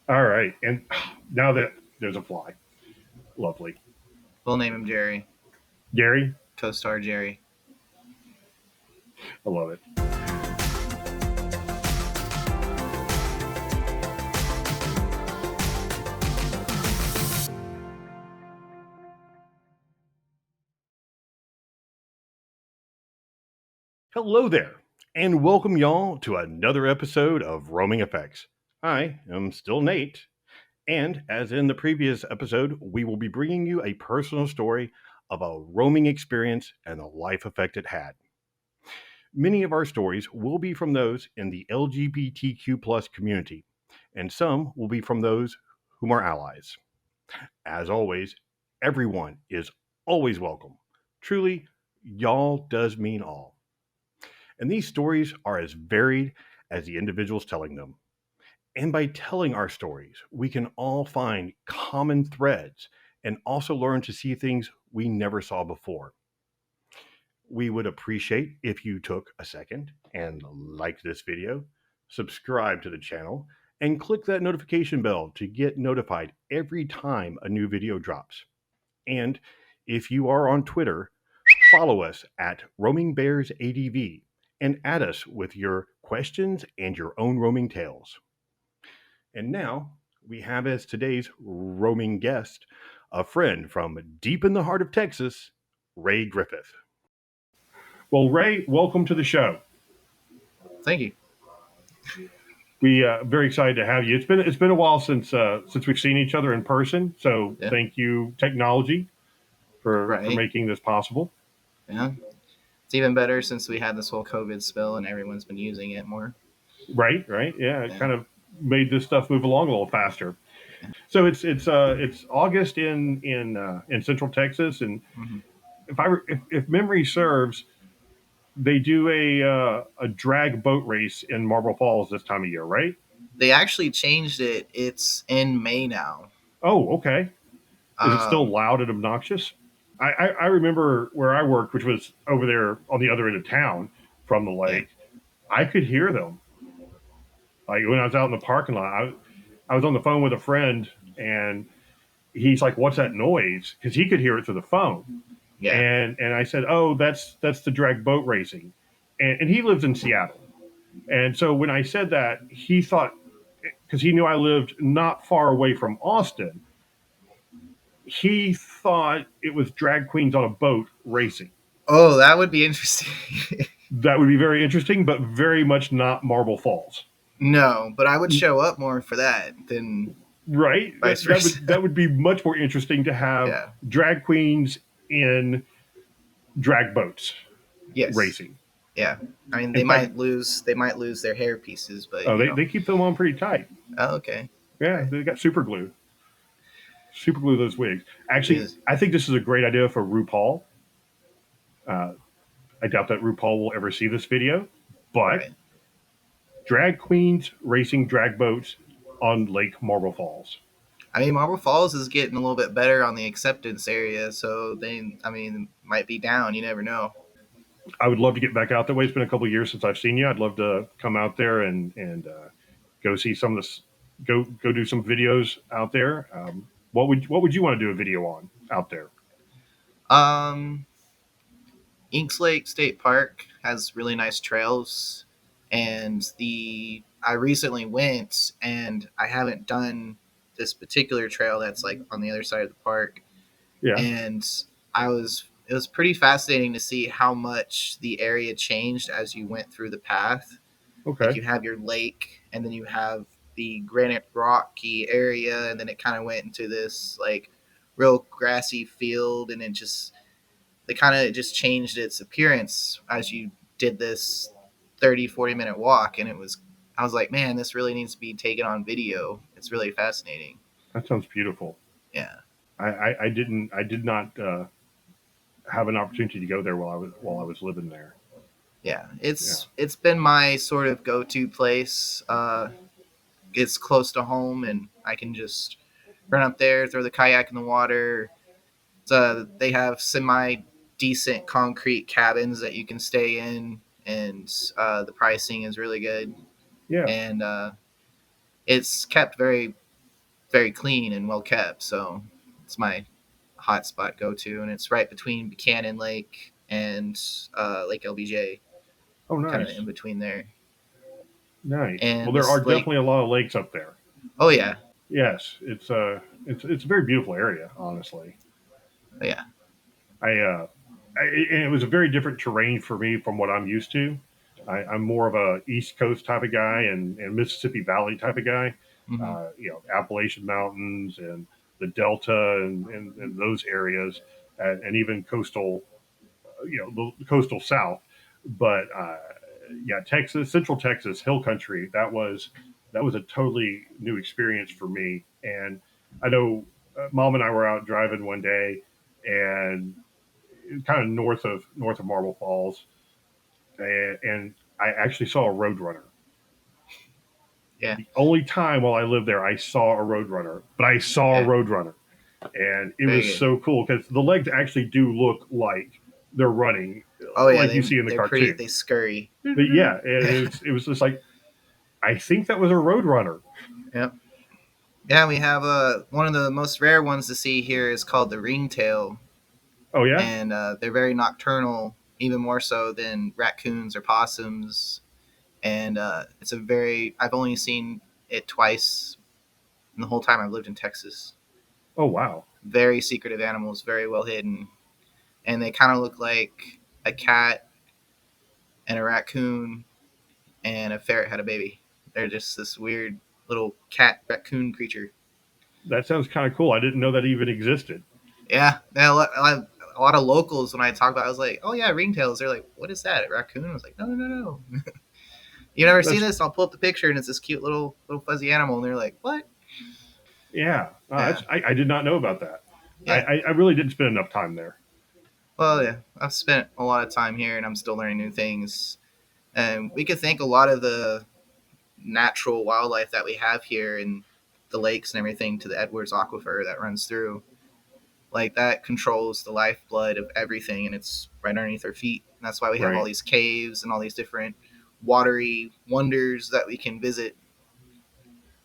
All right. And now that there's a fly, lovely. We'll name him Jerry. Gary, Co-star Jerry. I love it. Hello there, and welcome y'all to another episode of Roaming Effects. I am still Nate, and as in the previous episode, we will be bringing you a personal story of a roaming experience and the life effect it had. Many of our stories will be from those in the LGBTQ plus community, and some will be from those whom are allies. As always, everyone is always welcome. Truly, y'all does mean all. And these stories are as varied as the individuals telling them. And by telling our stories, we can all find common threads and also learn to see things we never saw before. We would appreciate if you took a second and liked this video, subscribe to the channel, and click that notification bell to get notified every time a new video drops. And if you are on Twitter, follow us at Roaming Bears ADV and add us with your questions and your own roaming tales. And now we have as today's roaming guest a friend from deep in the heart of Texas, Ray Griffith. Well, Ray, welcome to the show. Thank you. We very excited to have you. It's been a while since we've seen each other in person. So Yeah. thank you, technology, for Right. making this possible. Yeah. It's even better since we had this whole COVID spill and everyone's been using it more. Right, right, yeah. It Yeah. kind of made this stuff move along a little faster. So it's August in Central Texas, and hmm if memory serves, they do a drag boat race in Marble Falls this time of year, right? They actually changed it. It's in May now. Oh, okay. Is it still Um, loud and obnoxious? I remember where I worked, which was over there on the other end of town from the yeah. lake. I could hear them. Like when I was out in the parking lot, I was on the phone with a friend, and he's like, "What's that noise?" Because he could hear it through the phone. Yeah. And I said, "Oh, that's the drag boat racing," and he lives in Seattle. And so when I said that, he thought, because he knew I lived not far away from Austin, he thought it was drag queens on a boat racing. Oh, that would be interesting. That would be very interesting, but very much not Marble Falls, No, but I would show up more for that than right? vice That versa. would be much more interesting to have Yeah. drag queens in drag boats Yes. racing. Yeah. I mean, In fact, they might lose their hair pieces, but oh, they keep them on pretty tight. Oh, okay. Yeah, Okay. they got super glue those wigs. Actually, Because I think this is a great idea for RuPaul. Uh, I doubt that RuPaul will ever see this video, but right. drag queens racing drag boats on Lake Marble Falls. I mean, Marble Falls is getting a little bit better on the acceptance area, so they, I mean, might be down. You never know. I would love to get back out that way. It's been a couple of years since I've seen you. I'd love to come out there and go see some of this. Go do some videos out there. What would you want to do a video on out there? Um, Inks Lake State Park has really nice trails, and the I recently went and I haven't done this particular trail that's like on the other side of the park, Yeah. and it was pretty fascinating to see how much the area changed as you went through the path. Like Okay. you have your lake, and then you have the granite rocky area, and then it kind of went into this like real grassy field, and it just they kind of just changed its appearance as you did this 30-40 minute walk, and I was like, man, this really needs to be taken on video. It's really fascinating. That sounds beautiful. Yeah. I did not have an opportunity to go there while I was living there. Yeah, Yeah. it's been my sort of go-to place. It's close to home, and I can just run up there, throw the kayak in the water. They have semi decent concrete cabins that you can stay in, and the pricing is really good. Yeah. And it's kept very very clean and well kept. So it's my hotspot go to, and it's right between Buchanan Lake and Lake LBJ, Oh, kind of nice, in between there. nice. Well, And there are this lake, definitely a lot of lakes up there. oh yeah, Yes, it's a very beautiful area, honestly. oh yeah, I, and it was a very different terrain for me from what I'm used to. I'm more of a East Coast type of guy and Mississippi Valley type of guy. hmm Appalachian Mountains and the Delta and those areas, and even coastal, the coastal South. But yeah, Texas, Central Texas, Hill Country. That was a totally new experience for me. And I know Mom and I were out driving one day, and kind of north of Marble Falls, and I actually saw a roadrunner. yeah, The only time while I lived there I saw a roadrunner, but I saw a yeah, roadrunner, and it very was good. so cool because the legs actually do look like they're running, Oh yeah, like you see in the they're pretty. cartoon. They scurry. But yeah, it was just like I think that was a roadrunner. Yep. Yeah, we have one of the most rare ones to see here is called the ringtail, Oh yeah, and they're very nocturnal, even more so than raccoons or possums. And it's a very I've only seen it twice in the whole time I've lived in Texas. oh wow, Very secretive animals, very well hidden, and they kind of look like a cat and a raccoon and a ferret had a baby. They're just this weird little cat raccoon creature. that sounds kind of cool. I didn't know that even existed. Yeah, a lot of locals when I talk about, it, I was like, "Oh yeah, ringtails." They're like, "What is that? A raccoon?" I was like, "No, no, no, no." You never see That's this? I'll pull up the picture and it's this cute little fuzzy animal, and they're like, "What?" yeah, Yeah, I did not know about that. yeah. I really didn't spend enough time there. Well, yeah. I've spent a lot of time here, and I'm still learning new things. And we could thank a lot of the natural wildlife that we have here in the lakes and everything to the Edwards Aquifer that runs through. Like that controls the lifeblood of everything, and it's right underneath our feet. And that's why we have all Right. these caves and all these different watery wonders that we can visit.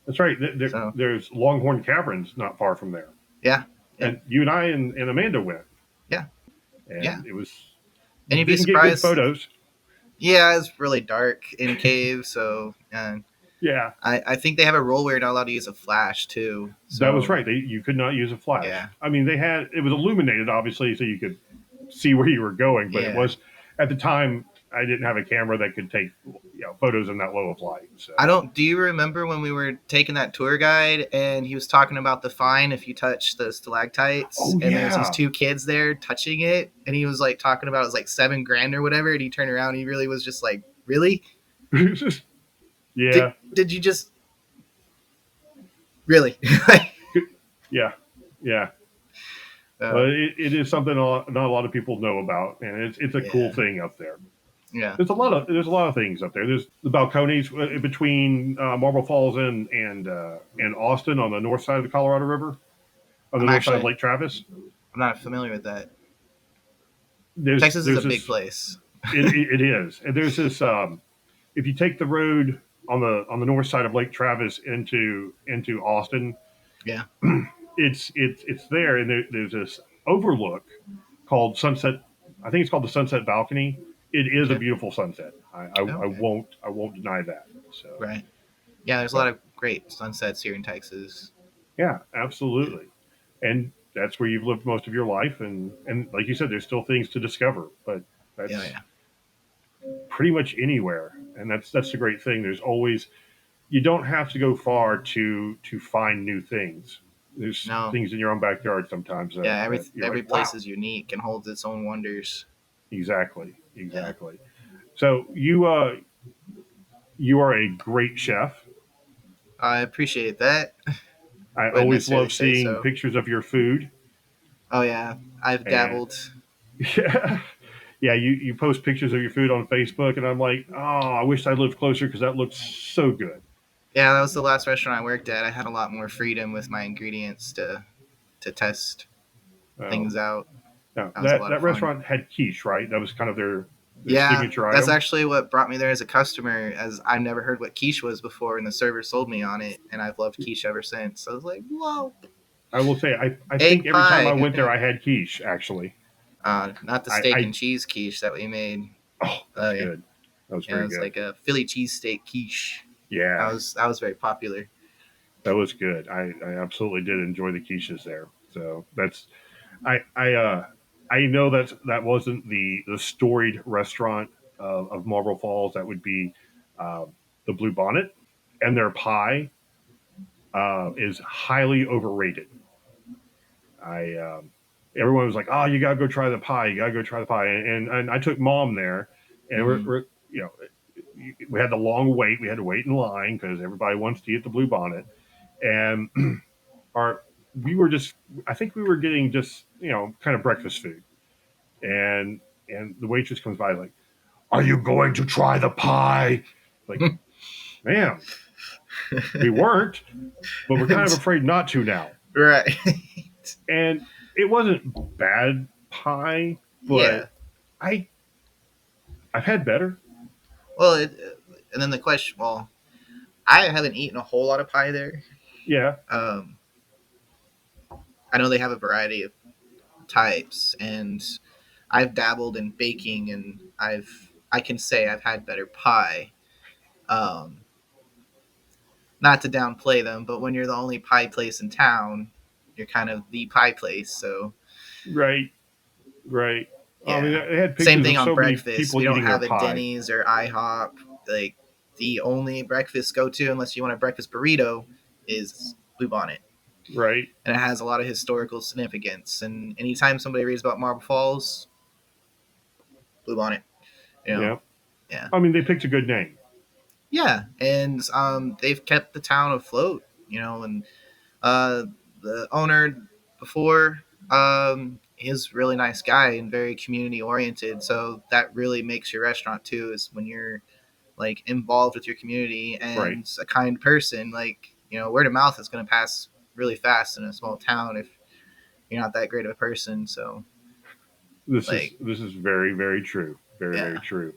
That's right. So There's Longhorn Caverns not far from there, yeah, yeah, and you and I and Amanda went, yeah, yeah. and it was And you'd be didn't get good surprised. photos. Yeah, it's really dark in caves, so Yeah, I think they have a rule where you're not allowed to use a flash too. that was So right. You could not use a flash. yeah, I mean, they had it was illuminated obviously, so you could see where you were going, but it yeah. was at the time I didn't have a camera that could take photos in that low of light. So I don't. Do you remember when we were taking that tour guide and he was talking about the fine if you touch the stalactites oh and there's these yeah, two kids there touching it and he was like talking about it was like $7,000 or whatever and he turned around and he really was just like, really? yeah, Did you just really? yeah, yeah. uh, But it is something not a lot of people know about, and it's a cool yeah, thing up there. yeah. There's a lot of things up there. There's the Balcones between Marble Falls and Austin on the north side of the Colorado River, on the I'm north side of actually Lake Travis. I'm not familiar with that. There's Texas is a there's big this place. it is, and there's this if you take the road on the north side of Lake Travis into Austin, Yeah. it's there, and there's this overlook called Sunset. I think it's called the Sunset Balcony. It is a Okay. beautiful sunset. Okay. I won't deny that. So, Right. Yeah. There's a lot but of great sunsets here in Texas. yeah, Yeah. absolutely. And that's where you've lived most of your life, and like you said, there's still things to discover. But Yeah. that's Yeah. pretty much anywhere, and that's the great thing. There's always you don't have to go far to find new things. There's No. things in your own backyard sometimes Yeah. that you're Every like, place wow, is unique and holds its own wonders. exactly, Yeah. exactly. So you are a great chef. I appreciate that. I Wouldn't always necessarily love say seeing so. pictures of your food, Oh yeah, I've and dabbled. yeah, yeah, you post pictures of your food on Facebook, and I'm like, oh, I wish I lived closer because that looks so good. Yeah, that was the last restaurant I worked at. I had a lot more freedom with my ingredients to test Well, things out. now That was a that lot of that fun. restaurant had quiche, right? That was kind of their their Yeah, signature that's item. actually what brought me there as a customer, as I've never heard what quiche was before, and the server sold me on it, and I've loved quiche ever since. So I was like, whoa, I will say, I think egg every time I went there, pie. I had quiche. Actually, Not the I, steak and I cheese quiche that we made. oh, that Oh was yeah, good. That was yeah, it very was good. like a Philly cheesesteak quiche. Yeah, That was very popular. that was good. I absolutely did enjoy the quiches there. So I I know that wasn't the storied restaurant of Marble Falls. That would be the Blue Bonnet, and their pie is highly overrated. I Everyone was like, "Oh, you gotta go try the pie. You gotta go try the pie." And I took mom there, and Mm-hmm. we're you know we had the long wait. We had to wait in line because everybody wants to eat the Blue Bonnet, and our we were just I think we were getting just kind of breakfast food, and the waitress comes by like, "Are you going to try the pie?" Like, ma'am, we weren't, but we're kind of afraid not to now. Right. And it wasn't bad pie, but Yeah. I I've had better. Well, and then the question. Well, I haven't eaten a whole lot of pie there. Yeah, Um, I know they have a variety of types, and I've dabbled in baking, and I can say I've had better pie. Um, Not to downplay them, but when you're the only pie place in town, you're kind of the pie place. So right, right. I mean, yeah. they had Same pictures thing of on so many breakfast. people We don't eating their have a pie. Denny's or IHOP. Like the only breakfast go to, unless you want a breakfast burrito, is Blue Bonnet, Right. and it has a lot of historical significance. And anytime somebody reads about Marble Falls, Blue Bonnet, you know, Yeah. yeah, I mean, they picked a good name. yeah, and they've kept the town afloat, and uh, the owner before he's a really nice guy and very community oriented. So that really makes your restaurant too, is when you're like involved with your community Right. and a kind person. Like word of mouth is going to pass really fast in a small town if you're not that great of a person. So like This is very very true. Very very yeah, true.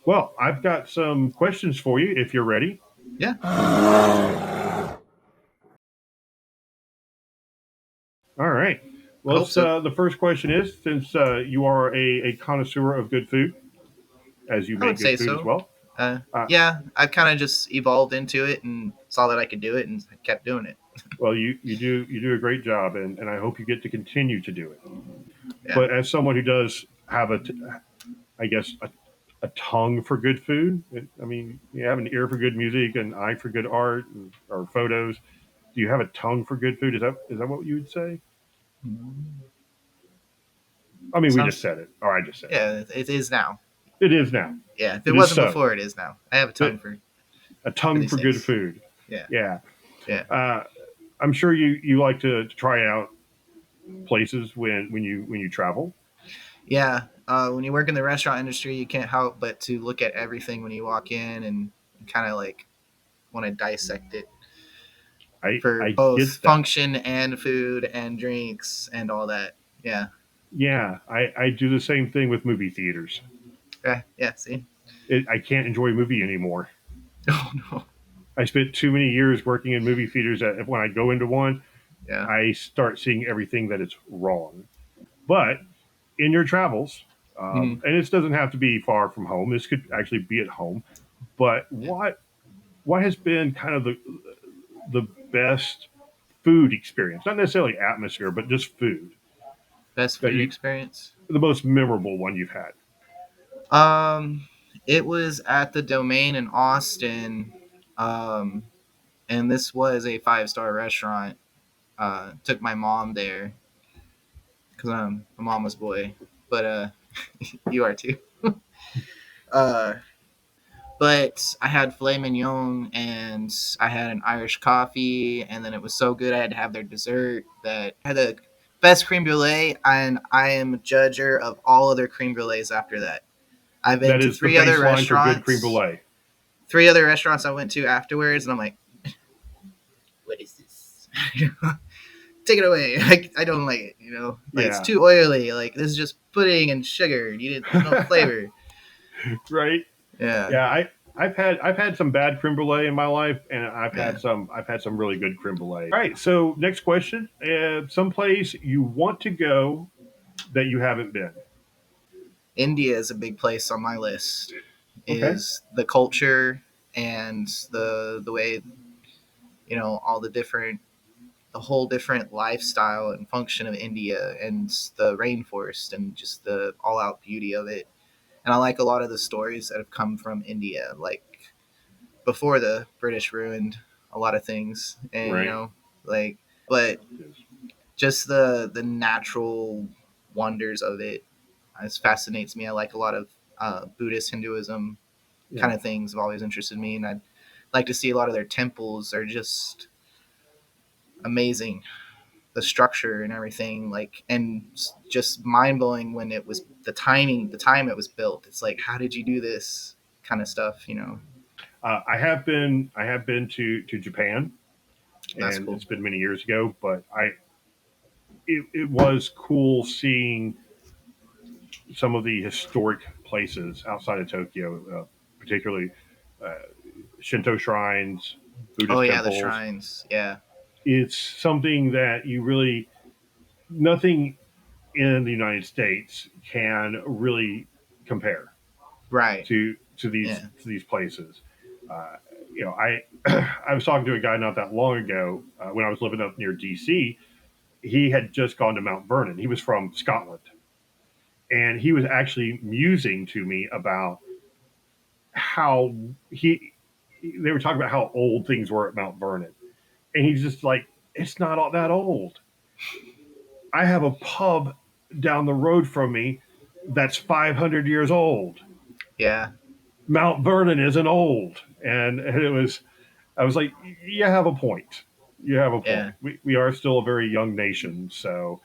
Well, I've got some questions for you if you're ready. yeah, All right. I Well, hope so. the first question is, since you are a connoisseur of good food, as you I make would say good food as so. well. Uh, Uh, yeah, I've kind of just evolved into it and saw that I could do it and kept doing it. well, you do a great job, and I hope you get to continue to do it. Yeah. But as someone who does have I guess a tongue for good food, I mean, you have an ear for good music, an eye for good art or photos. Do you have a tongue for good food? Is that what you would say? I mean, we just Sounds said it, or I just said yeah, it is now. it. It is now. Yeah, if it It is wasn't so. before, it is now. I have a But tongue a for tongue these for good things. food. Yeah, Yeah. yeah, Uh, I'm sure you like to try out places when you travel. yeah. When you work in the restaurant industry, you can't help but to look at everything when you walk in and kind of like want to dissect it for I both get that. function and food and drinks and all that. Yeah, Yeah, I do the same thing with movie theaters. yeah, yeah. See, I can't enjoy a movie anymore. oh no, I spent too many years working in movie theaters that when I go into one, yeah, I start seeing everything that is wrong. But in your travels, mm-hmm. and this doesn't have to be far from home. This could actually be at home. But Yeah. what has been kind of the best food experience? Not necessarily atmosphere, but just food Best that food you experience. the most memorable one you've had. Um, it was at the Domain in Austin. Um, and this was a 5-star restaurant. Took my mom there because I'm a mama's boy, but you are too. Uh, but I had filet mignon and I had an Irish coffee, and then it was so good I had to have their dessert. That I had the best creme brulee, and I am a judger of all other creme brulees after that. I've been That to is the baseline for good creme brulee. three other restaurants I went to afterwards, and I'm like, what is this? Take it away. I don't like it. Like it's Yeah. too oily. Like this is just pudding and sugar. There's no flavor. Right? Yeah, Yeah, I've had some bad creme brulee in my life, and yeah. I've had some really good creme brulee. All right, so next question: someplace you want to go that you haven't been? India is a big place on my list. Okay, Is the culture and the way, all the whole different lifestyle and function of India and the rainforest and just the all out beauty of it. And I like a lot of the stories that have come from India, like before the British ruined a lot of things, and right. like, but Yes. just the natural wonders of it, fascinates me. I like a lot of Buddhist, Hinduism kind Yeah. of things have always interested me, and I'd like to see a lot of their temples are just amazing. The structure and everything, like, and just mind blowing when it was the time it was built. It's like, how did you do this kind of stuff? I have been to Japan, That's and cool. it's been many years ago, but it was cool seeing some of the historic places outside of Tokyo, particularly uh, Shinto shrines, Oh Buddhist yeah, the temples. shrines. Yeah. It's something that you really nothing in the United States can really compare Right. to Yeah. these places. Uh, I I was talking to a guy not that long ago when I was living up near DC. He had just gone to Mount Vernon. He was from Scotland, and he was actually musing to me about how he they were talking about how old things were at Mount Vernon, and he's just like, it's not all that old. I have a pub down the road from me that's 500 years old. Yeah. Mount Vernon isn't old, and it was. I was like, you have a point. You have a Yeah. point. We are still a very young nation, so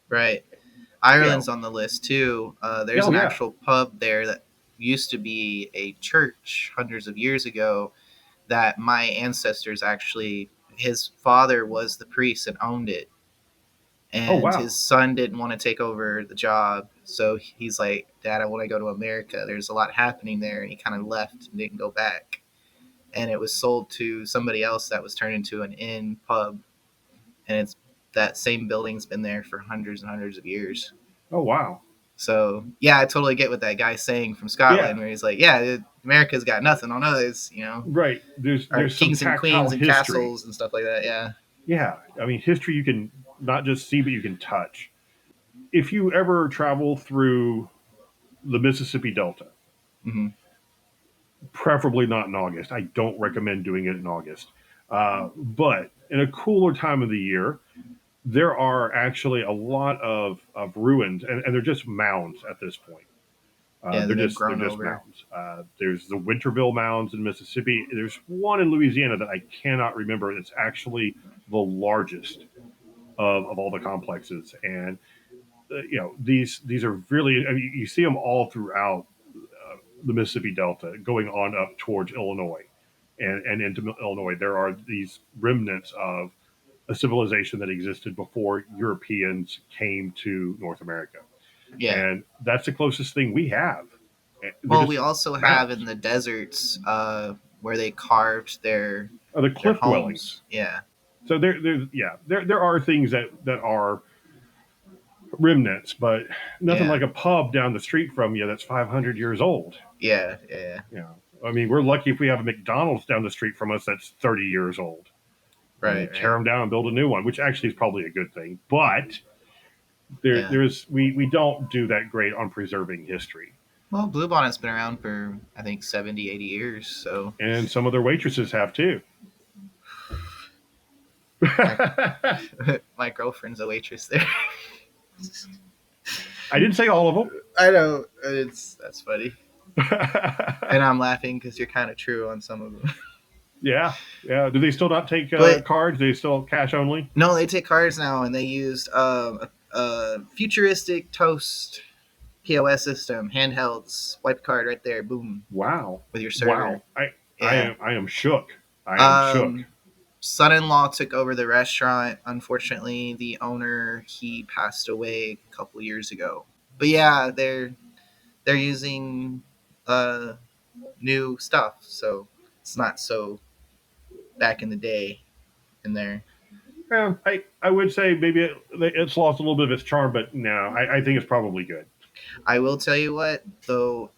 Right. you know. Ireland's on the list too. There's Oh an yeah. actual pub there that used to be a church hundreds of years ago, that my ancestors actually, his father was the priest and owned it, Oh and wow. his son didn't want to take over the job, so he's like, Dad, I want to go to America, there's a lot happening there, and he kind of left and didn't go back, and it was sold to somebody else that was turned into an inn pub, and it's that same building's been there for hundreds and hundreds of years. Oh wow. So yeah, I totally get what that guy's saying from Yeah. Scotland, where he's like, yeah, America's got nothing on us, Right. our There's some kings and tactile queens and history. castles and stuff like that. Yeah. Yeah. I mean, history you can not just see, but you can touch. If you ever travel through the Mississippi Delta, Hmm. preferably not in August. I don't recommend doing it in August. But in a cooler time of the year, there are actually a lot of ruins, and they're just mounds at this point. Yeah, that they've They're grown just over. mounds. There's the Winterville Mounds in Mississippi. There's one in Louisiana that I cannot remember. It's actually the largest of all the complexes, and these are really. I mean, you see them all throughout the Mississippi Delta, going on up towards Illinois, and into Illinois. There are these remnants of a civilization that existed before Europeans came to North America, Yeah. and that's the closest thing we have. They're Well, we just also have in mounds. the deserts, where they carved The their cliff homes. dwellings. Yeah. So there are things that are remnants, but nothing Yeah. like a pub down the street from you that's 500 years old. Yeah. Yeah. You know, I mean, we're lucky if we have a McDonald's down the street from us that's 30 years old. And they Right. tear Right. them down and build a new one, which actually is probably a good thing. But Yeah. we don't do that great on preserving history. Well, Blue Bonnet's been around for, I think, 70, 80 years. So And some of their waitresses have too. my I my girlfriend's a waitress there. didn't say all of I know, that's funny, them. and I'm laughing because you're kind of true on some of them. Yeah, yeah. Do they still not take But cards? Do they still cash only? no, they take cards now, and they used a futuristic toast POS system, handheld, swipe card right there, boom, Wow, with your server. wow. Yeah. I am shook. I am shook. Um, Son-in-law took over the restaurant. Unfortunately, the owner, he passed away a couple years ago. But yeah, they're using. uh, new stuff, so it's not so back in the day in there. Yeah, I would say maybe it's lost a little bit of its charm, but no, I think it's probably good. I will tell you what, though,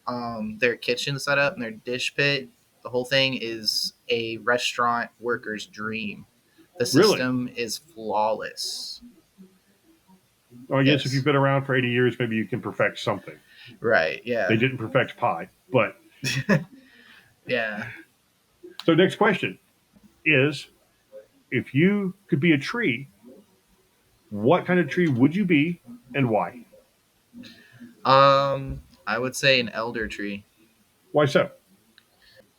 their kitchen setup and their dish pit, the whole thing is a restaurant worker's dream. The Really? system is flawless. Well, I guess if you've Yes. been around for 80 years, maybe you can perfect something. Right. They Yeah. didn't perfect pie. But Yeah. so, next question is if you could be a tree, what kind of tree would you be and why? I would say an elder tree. Why so?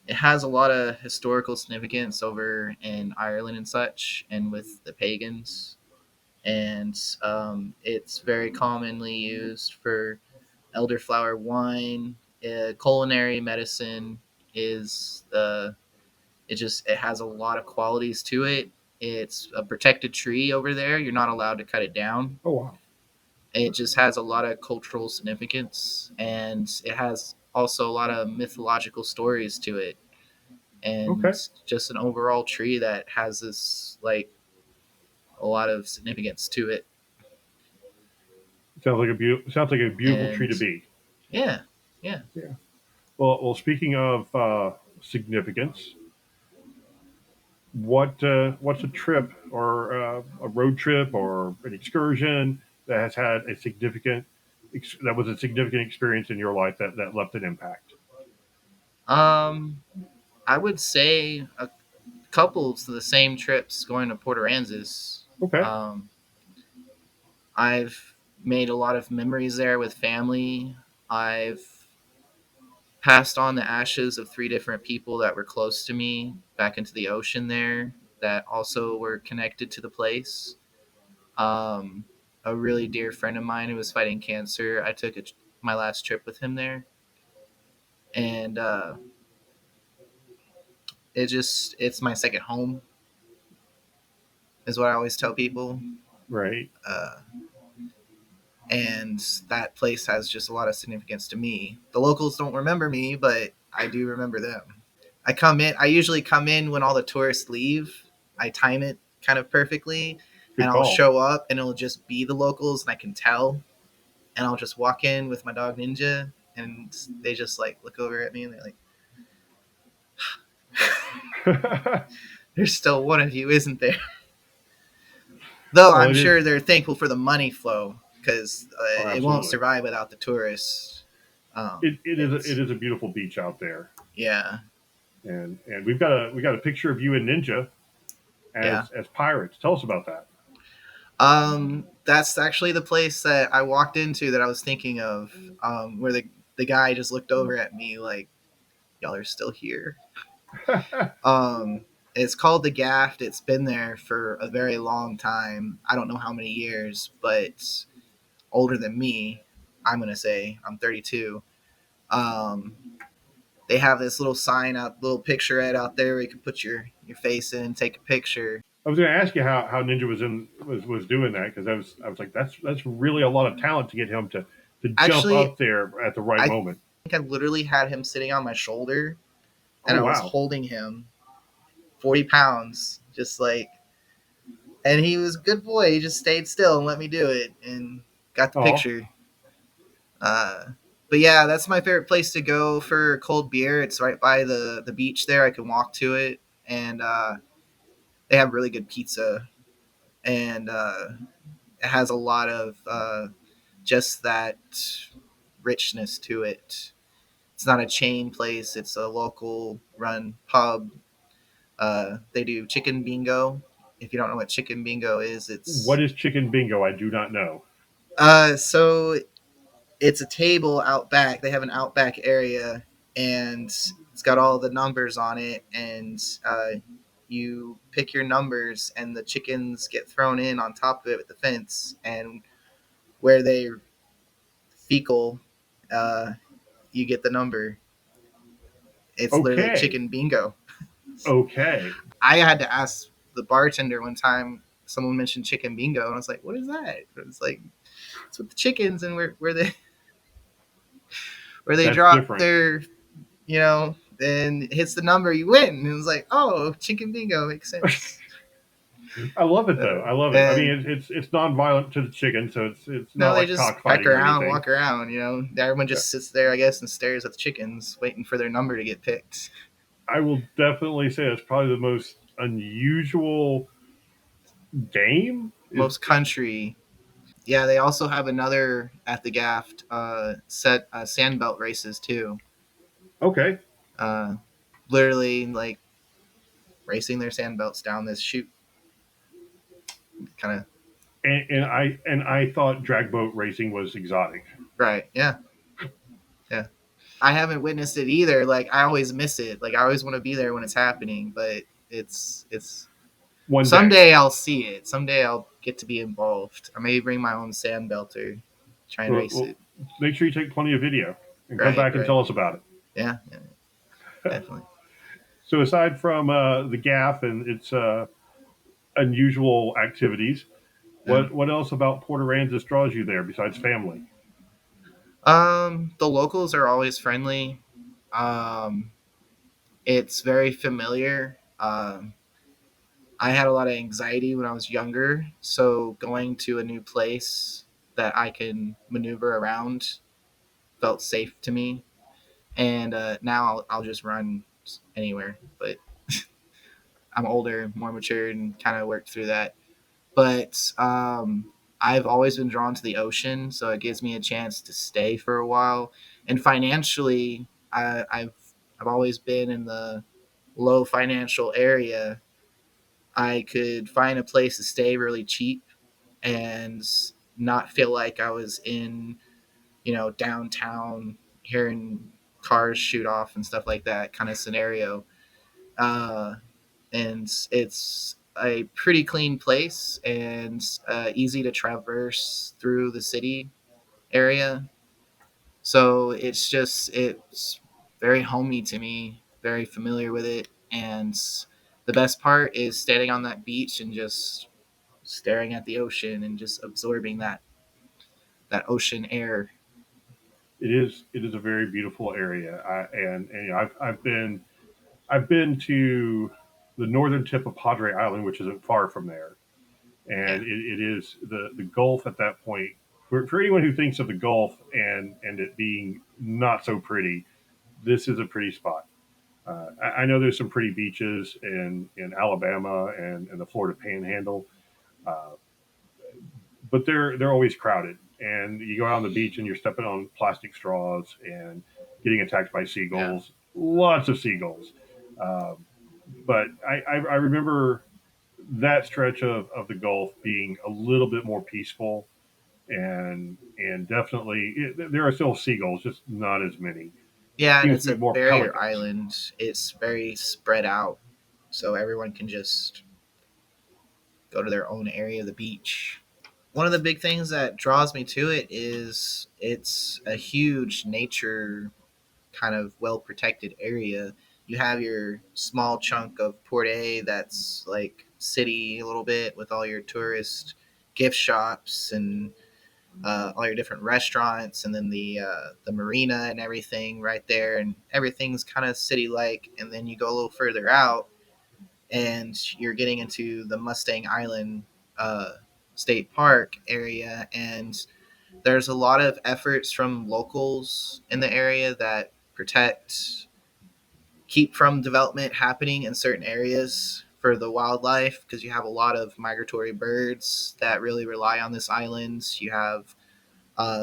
It has a lot of historical significance over in Ireland and such, and with the pagans. And it's very commonly used for elderflower wine. Culinary medicine is it has a lot of qualities to it. It's a protected tree over there. You're not allowed to cut it down. Oh, wow. It just has a lot of cultural significance, and it has also a lot of mythological stories to it, and Okay. just an overall tree that has this like a lot of significance to it. Sounds like a beautiful tree And to be. yeah, yeah. Yeah. Well, speaking of significance, what's a trip or a road trip or an excursion that has had a significant that was a significant experience in your life that left an impact? Um, I would say a couple of the same trips going to Port Aransas. Okay. Um, I've made a lot of memories there with family. I've passed on the ashes of three different people that were close to me back into the ocean there that also were connected to the place. Um, a really dear friend of mine who was fighting cancer, I took my last trip with him there. And it's my second home, is what I always tell people. Right. Uh, and that place has just a lot of significance to me. The locals don't remember me, but I do remember them. I usually come in when all the tourists leave. I time it kind of perfectly, and Good I'll call. show up and it'll just be the locals and I can tell, and I'll just walk in with my dog Ninja, and they just like look over at me and they're like, there's still one of you, isn't there? Though Well, I'm it is. sure they're thankful for the money flow because Oh, it won't absolutely. survive without the tourists. It It's is a beautiful beach out there, yeah, and we got a picture of you and Ninja yeah. as pirates. Tell us about that. That's actually the place that I walked into that I was thinking of, where the guy just looked over at me like, y'all are still here. Um, it's called the Gaft. It's been there for a very long time. I don't know how many years, but older than me. I'm gonna say I'm 32. Um, they have this little sign out, little picture out there where you can put your face in and take a picture. I was going to ask you how Ninja was doing that because I was like that's really a lot of talent to get him to jump Actually, up there at the right I moment. think I literally had him sitting on my shoulder, Oh and I was wow! holding him 40 pounds, just like, and he was a good boy. He just stayed still and let me do it and got the Oh, picture. Uh, but yeah, that's my favorite place to go for cold beer. It's right by the beach there. I can walk to it, and they have really good pizza, and it has a lot of just that richness to it. It's not a chain place; it's a local run pub. They do chicken bingo. If you don't know what chicken bingo is, what it's is chicken bingo? I do not know. so it's a table out back. They have an outback area, and it's got all the numbers on it, and you pick your numbers, and the chickens get thrown in on top of it with the fence, and where they fecal, uh, you get the number. It's literally Okay, chicken bingo. okay, I had to ask the bartender one time. Someone mentioned chicken bingo, and I was like, "What is that?" It's like it's with the chickens, and where they that's drop different. their then hits the number, you win. And it was like, oh, chicken bingo makes sense. I love it though. I love it. I mean, And it's non-violent to the chicken, so it's not no, they like just peck cockfighting or around, anything. walk around. Everyone Yeah. just sits there, I guess, and stares at the chickens, waiting for their number to get picked. I will definitely say it's probably the most unusual game. Is Most country. Yeah, they also have another at the Gaft set sandbelt races too. okay, Uh, Literally like racing their sandbelts down this chute, kind of. and I thought drag boat racing was exotic. Right. Yeah. Yeah. I haven't witnessed it either. Like I always miss it. Like I always want to be there when it's happening, but it's One day, someday I'll see it. Someday I'll get to be involved. I may bring my own sandbelter, try and race well, it. make sure you take plenty of video and come Right. back and Right. tell us about Yeah. Yeah, definitely. it. So aside from the gaff and its unusual activities, Yeah. what else about Port Aransas draws you there besides family? The locals are always friendly. Um, it's very familiar. I had a lot of anxiety when I was younger, so going to a new place that I can maneuver around felt safe to me. And now I'll just run anywhere. But I'm older, more matured, and kind of worked through that. But I've always been drawn to the ocean, so it gives me a chance to stay for a while. And financially, I've always been in the low financial area. I could find a place to stay really cheap and not feel like I was in, downtown hearing cars shoot off and stuff like that kind of scenario. Uh, and it's a pretty clean place and easy to traverse through the city area. So it's very homey to me, very familiar with it. And the best part is standing on that beach and just staring at the ocean and just absorbing that ocean air. It is a very beautiful area, and I've been to the northern tip of Padre Island, which isn't far from there, Yeah. and it is the Gulf at that point. For anyone who thinks of the Gulf and it being not so pretty, this is a pretty spot. I know there's some pretty beaches in Alabama and the Florida Panhandle, uh, but they're always crowded. And you go out on the beach and you're stepping on plastic straws and getting attacked by Yeah. seagulls. Lots of seagulls. Um, but I remember that stretch of the Gulf being a little bit more peaceful and definitely there are still seagulls, just not as many. Yeah, and Seems it's to be a more barrier pelicans. island. It's very spread out, so everyone can just go to their own area of the beach. One of the big things that draws me to it is it's a huge nature kind of well protected area. You have your small chunk of Port A that's like city a little bit with all your tourist gift shops and all your different restaurants, and then the marina and everything right there, and everything's kind of city like. And then you go a little further out, and you're getting into the Mustang Island uh, State Park area, and there's a lot of efforts from locals in the area that keep from development happening in certain areas for the wildlife, because you have a lot of migratory birds that really rely on this island. You have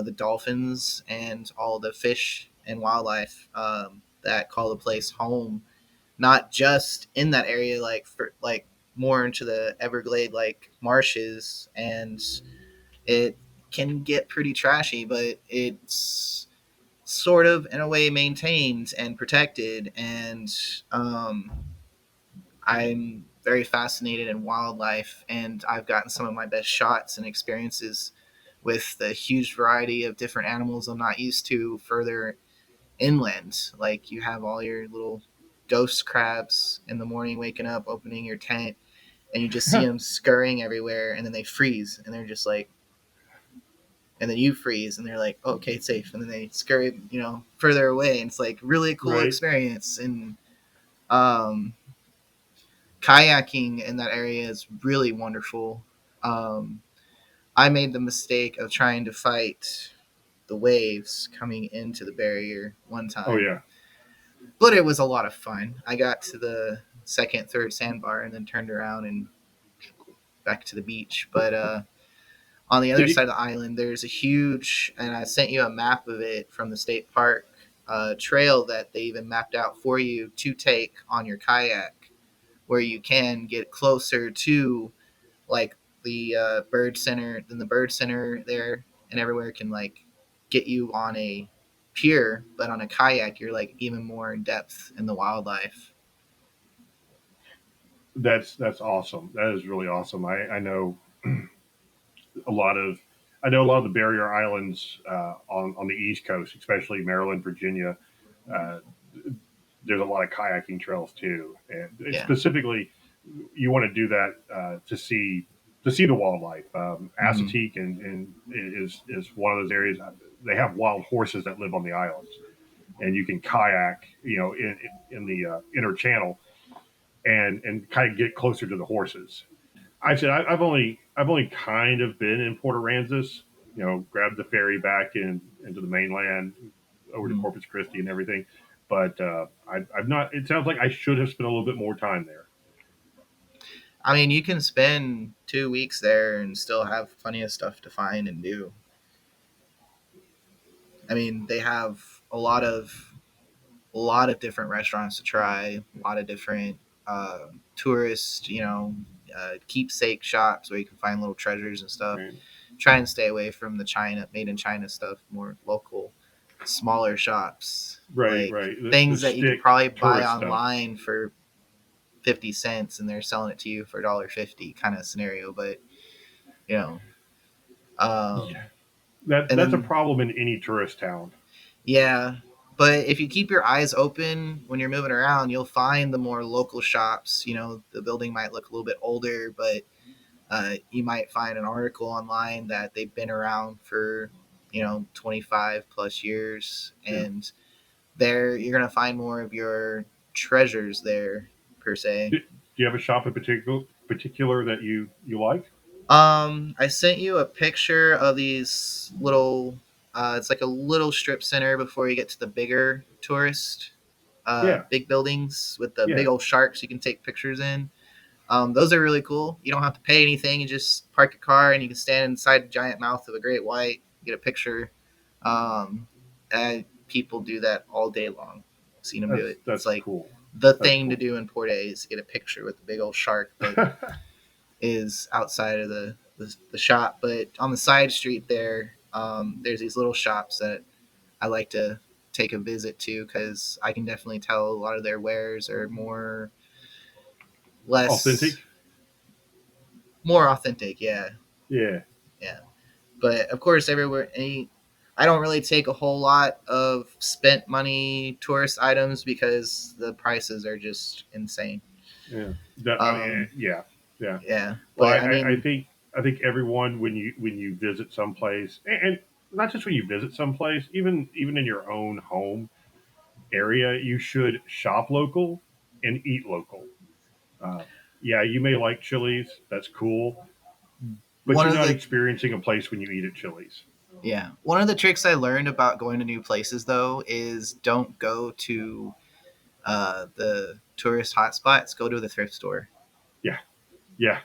the dolphins and all the fish and wildlife that call the place home, not just in that area, like more into the Everglade like marshes. And it can get pretty trashy, but it's sort of in a way maintained and protected. And um, I'm very fascinated in wildlife, and I've gotten some of my best shots and experiences with the huge variety of different animals I'm not used to further inland. Like you have all your little ghost crabs in the morning waking up, opening your tent, and you just see them scurrying everywhere, and then they freeze, and they're just like and then you freeze, and they're like, oh, okay, it's safe, and then they scurry, further away, and it's like really cool Right. experience. And um, kayaking in that area is really wonderful. Um, I made the mistake of trying to fight the waves coming into the barrier one Oh time, yeah. but it was a lot of fun. I got to the second, third sandbar and then turned around and back to the beach. But on the Did other you? side of the island, there's a huge, and I sent you a map of it from the state park trail that they even mapped out for you to take on your kayak, where you can get closer to like the bird center. Then the bird center there and everywhere can like get you on a pier, but on a kayak, you're like even more in depth in the wildlife. That's awesome. That is really awesome. I know a lot of I know a lot of the barrier islands on the East Coast, especially Maryland, Virginia. Uh, there's a lot of kayaking trails too, and Yeah. specifically, you want to do that to see the wildlife. Mm-hmm. Assateague and is one of those areas. They have wild horses that live on the islands, and you can kayak, in the inner channel and kind of get closer to the horses. I've only kind of been in Port Aransas, grabbed the ferry back into the mainland over to Mm-hmm. Corpus Christi and everything, but I've not. It sounds like I should have spent a little bit more time there. I mean, you can spend 2 weeks there and still have plenty of stuff to find and do. I mean, they have a lot of different restaurants to try, a lot of different tourist, keepsake shops where you can find little treasures and stuff. Right, Try and stay away from the China made in China stuff. More local, smaller shops, right, like right. The things that you could stick probably buy tourist stuff. online for 50 cents, and they're selling it to you for $1.50 kind of scenario. But you know, Yeah, um, and that's a then problem in any tourist town. yeah. But if you keep your eyes open when you're moving around, you'll find the more local shops. The building might look a little bit older, but you might find an article online that they've been around for 25 plus years, Yeah. and there you're gonna find more of your treasures there per se. Do you have a shop in particular that you like? I sent you a picture of these little. It's like a little strip center before you get to the bigger tourist Yeah, big buildings with the big yeah. old sharks you can take pictures in. Those are really cool. You don't have to pay anything. You just park your car and you can stand inside the giant mouth of a great white, get a picture. Um, and people do that all day long. I've seen them do it. It's That's like cool. the That's thing to cool. do in Port A is get a picture with the big old shark that is outside of the shop. But on the side street there's these little shops that I like to take a visit to because I can definitely tell a lot of their wares are less Authentic. more authentic. Yeah, Yeah. yeah. But of course, I don't really take a whole lot of spent money tourist items because the prices are just insane. Yeah. Um, Yeah. Yeah. yeah, Well, but I I mean, think everyone when you visit someplace, and not just when you visit someplace, even in your own home area, you should shop local and eat local. Uh, yeah, you may like Chili's. That's cool, but one you're of not the experiencing a place when you eat at Chili's. yeah, one of the tricks I learned about going to new places though is don't go to the tourist hotspots. Go to the thrift store. Yeah. Yeah.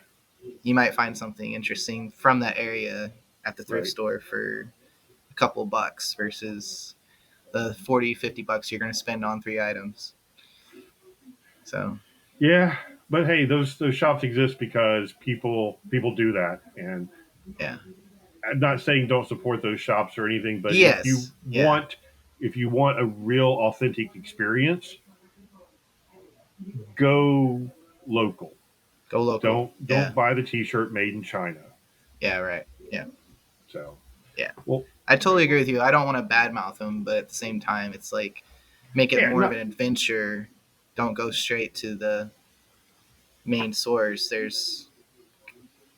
You might find something interesting from that area at the thrift Right. store for a couple bucks versus the 40-50 bucks you're going to spend on 3 items. So Yeah. But hey, those shops exist because people do that, and yeah. I'm not saying don't support those shops or anything, but Yes. Yeah. if you want a real authentic experience, go local. Go local. Don't Yeah. buy the T-shirt made in China. Yeah. Right. Yeah. So, Yeah. well, I totally agree with you. I don't want to badmouth them, but at the same time, it's like make it yeah, more of no, an adventure. Don't go straight to the main source.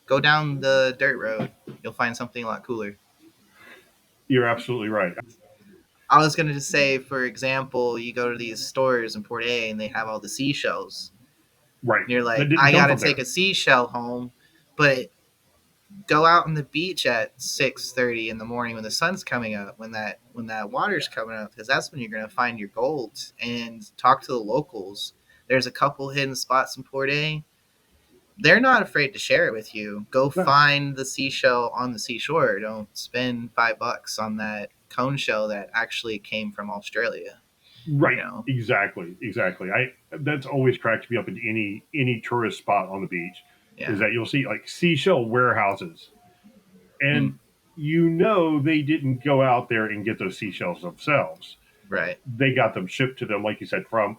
Go down the dirt road. You'll find something a lot cooler. You're absolutely right. I was going to just say, for example, you go to these stores in Port A and they have all the seashells. Right. And you're That like, didn't I come got to from take there. a seashell home, but go out on the beach at 6:30 in the morning when the sun's coming up, when that water's coming up, because that's when you're going to find your gold. And talk to the locals. There's a couple hidden spots in Port A. They're not afraid to share it with you. Go No. find the seashell on the seashore. Don't spend $5 on that cone shell that actually came from Australia. Right. You know, Exactly. I That's always cracks me up in any tourist spot on the beach is yeah, that you'll see like seashell warehouses, and mm, they didn't go out there and get those seashells themselves. right, They got them shipped to them, like you said, from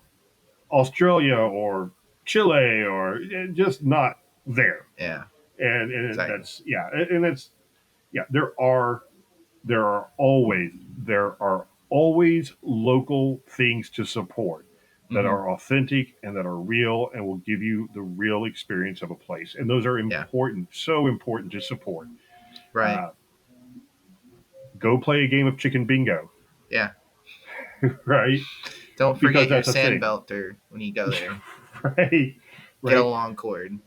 Australia or Chile or just not there. yeah, And exactly. that's and that's there are always local things to support that Hmm. are authentic and that are real and will give you the real experience of a place. And those are Yeah, important, so important to support. right, Uh, Go play a game of chicken bingo, yeah. right? Don't Because forget your that's a sand thing, belter when you go there. right? Get a Right? long cord.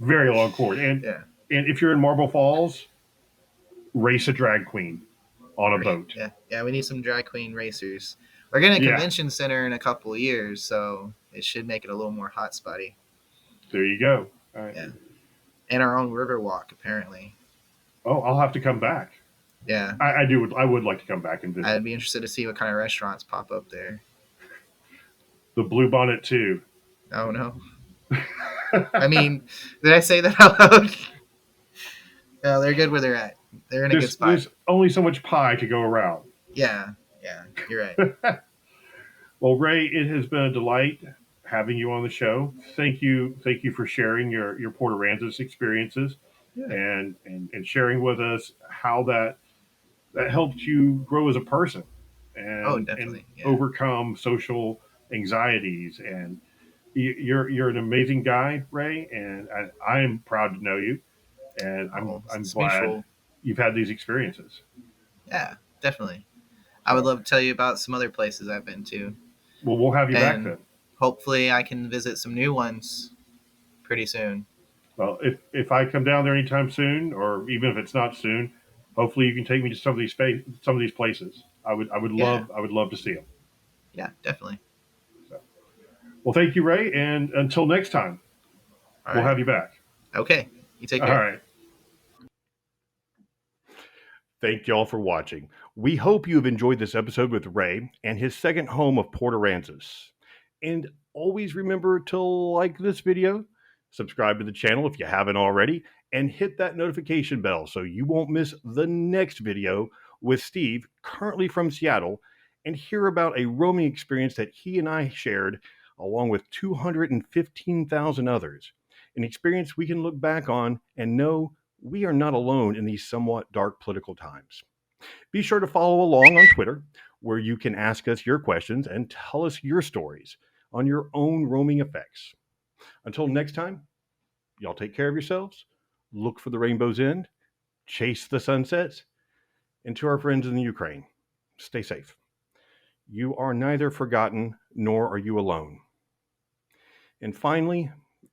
Very long cord. Yeah, And if you're in Marble Falls, race a drag queen on a boat. yeah, yeah. We need some drag queen racers. We're getting a Yeah, convention center in a couple of years, so it should make it a little more hot spotty. there you go. All right. Yeah, and our own river walk apparently. Oh, I'll have to come back. Yeah, I do. I would like to come back and visit I'd be interested to see what kind of restaurants pop up there. the Blue Bonnet too. Oh no. I mean, did I say that out loud? No, they're good where they're at. They're in a good spot. There's only so much pie to go around. Yeah, yeah, you're right. Well, Ray, it has been a delight having you on the show. Thank you for sharing your Port Aransas experiences Yeah. and sharing with us how that helped you grow as a person Oh, and definitely. Yeah. overcome social anxieties. And you're an amazing guy, Ray, and I am proud to know you. And Oh, I'm it's glad mutual. you've had these experiences. Yeah, definitely. I would So, love to tell you about some other places I've been to, well, we'll have you back and then. hopefully I can visit some new ones pretty soon. Well, if I come down there anytime soon, or even if it's not soon, hopefully you can take me to some of these places. Yeah, I would love to see them. yeah, definitely. So, well, thank you, Ray, and until next time, All we'll right. have you back. Okay. You take All care. right. Thank y'all for watching. We hope you have enjoyed this episode with Ray and his second home of Port Aransas. And always remember to like this video, subscribe to the channel if you haven't already, and hit that notification bell so you won't miss the next video with Steve, currently from Seattle, and hear about a roaming experience that he and I shared along with 215,000 others. An experience we can look back on and know we are not alone in these somewhat dark political times. Be sure to follow along on Twitter, where you can ask us your questions and tell us your stories on your own roaming effects. Until next time, y'all take care of yourselves, look for the rainbow's end, chase the sunsets, and to our friends in the Ukraine, stay safe. You are neither forgotten nor are you alone. And finally,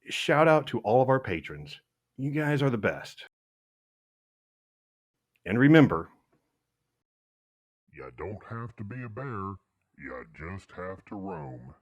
shout out to all of our patrons. You guys are the best. And remember, You don't have to be a bear, you just have to roam.